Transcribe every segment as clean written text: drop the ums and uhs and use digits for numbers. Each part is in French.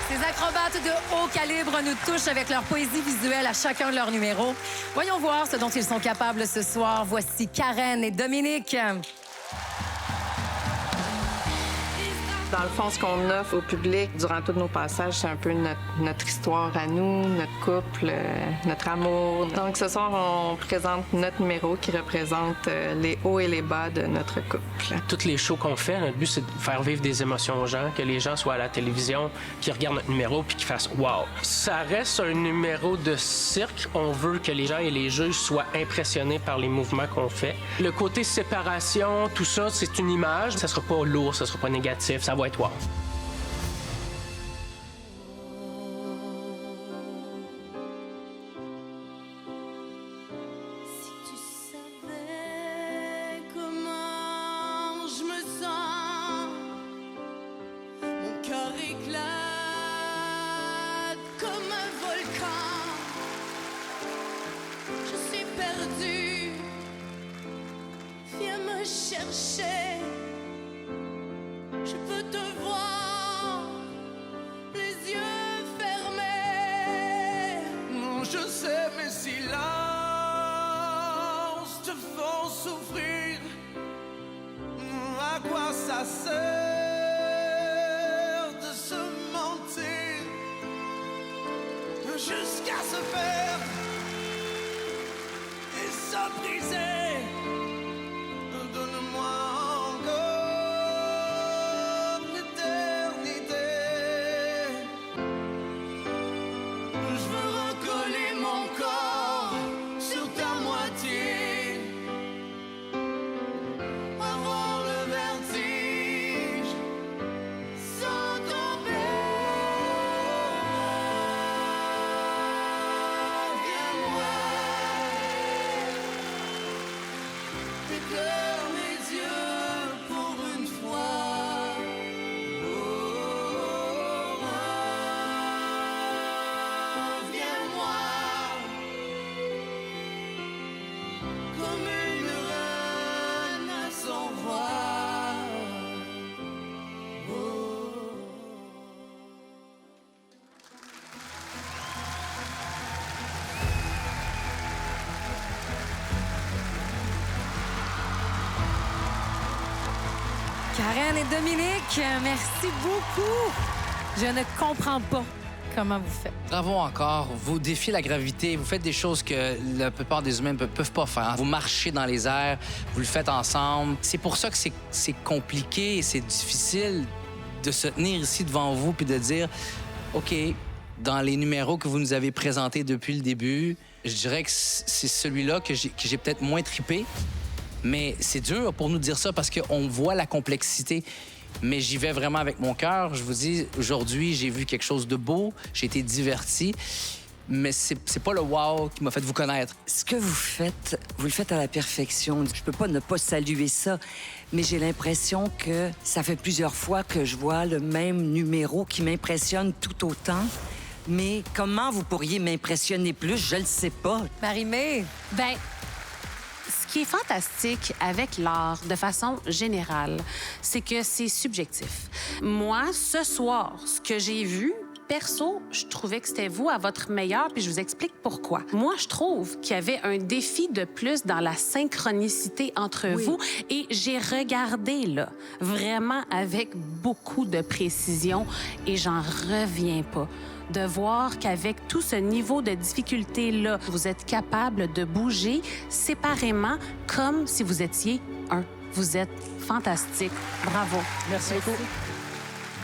Ces acrobates de haut calibre nous touchent avec leur poésie visuelle à chacun de leurs numéros. Voyons voir ce dont ils sont capables ce soir. Voici Karen et Dominique. Dans le fond, ce qu'on offre au public durant tous nos passages, c'est un peu notre histoire à nous, notre couple, notre amour. Donc, ce soir, on présente notre numéro qui représente les hauts et les bas de notre couple. Toutes les shows qu'on fait, notre but, c'est de faire vivre des émotions aux gens, que les gens soient à la télévision, qu'ils regardent notre numéro puis qu'ils fassent « wow ». Ça reste un numéro de cirque. On veut que les gens et les juges soient impressionnés par les mouvements qu'on fait. Le côté séparation, tout ça, c'est une image. Ça sera pas lourd, ça sera pas négatif, ça va être wow. Chercher, je peux te voir, les yeux fermés. Non, je sais, mes silences te font souffrir. À quoi ça sert de se mentir jusqu'à se perdre et se briser? Donne-moi encore l'éternité. Je veux recoller mon corps sur ta moitié, avoir le vertige sans tomber. Viens-moi, éclaire mes yeux pour une fois. Viens-moi, comme une reine à son roi. Karen et Dominique, merci beaucoup. Je ne comprends pas comment vous faites. Bravo encore. Vous défiez la gravité. Vous faites des choses que la plupart des humains ne peuvent pas faire. Vous marchez dans les airs, vous le faites ensemble. C'est pour ça que c'est compliqué et c'est difficile de se tenir ici devant vous puis de dire, OK, dans les numéros que vous nous avez présentés depuis le début, je dirais que c'est celui-là que j'ai peut-être moins trippé. Mais c'est dur pour nous de dire ça parce qu'on voit la complexité. Mais j'y vais vraiment avec mon cœur. Je vous dis, aujourd'hui, j'ai vu quelque chose de beau. J'ai été diverti. Mais c'est pas le wow qui m'a fait vous connaître. Ce que vous le faites à la perfection. Je peux pas ne pas saluer ça, mais j'ai l'impression que ça fait plusieurs fois que je vois le même numéro qui m'impressionne tout autant. Mais comment vous pourriez m'impressionner plus? Je le sais pas. Marie-Mé, Ben, ce qui est fantastique avec l'art, de façon générale, c'est que c'est subjectif. Moi, ce soir, ce que j'ai vu, perso, je trouvais que c'était vous à votre meilleur, puis je vous explique pourquoi. Moi, je trouve qu'il y avait un défi de plus dans la synchronicité entre vous, et j'ai regardé, là, vraiment avec beaucoup de précision, et j'en reviens pas de voir qu'avec tout ce niveau de difficulté-là, vous êtes capable de bouger séparément comme si vous étiez un. Vous êtes fantastique. Bravo. Merci beaucoup.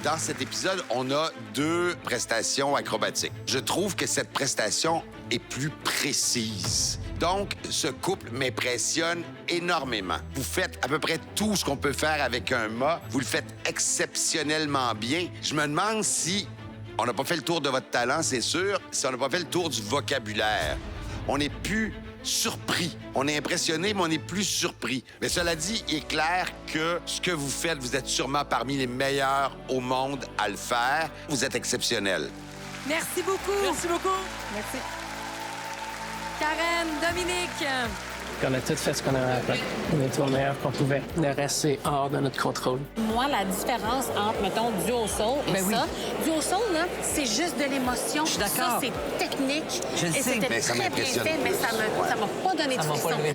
Dans cet épisode, on a 2 prestations acrobatiques. Je trouve que cette prestation est plus précise. Donc, ce couple m'impressionne énormément. Vous faites à peu près tout ce qu'on peut faire avec un mât. Vous le faites exceptionnellement bien. Je me demande si on n'a pas fait le tour de votre talent, c'est sûr, si on n'a pas fait le tour du vocabulaire. On n'est plus surpris. On est impressionné, mais on n'est plus surpris. Mais cela dit, il est clair que ce que vous faites, vous êtes sûrement parmi les meilleurs au monde à le faire. Vous êtes exceptionnel. merci beaucoup. Merci beaucoup. Merci. Karen, Dominique, On a tout fait ce qu'on avait à faire. On a été au meilleur qu'on pouvait. Le reste, c'est hors de notre contrôle. Moi, la différence entre, mettons, du au sol et ça, du au sol, là, c'est juste de l'émotion. Je suis d'accord. Ça, c'est technique. Je le sais. C'était Mais ça très bien m'impressionne fait, mais plus. ça m'a pas donné de Ça m'a pas frisson. levé.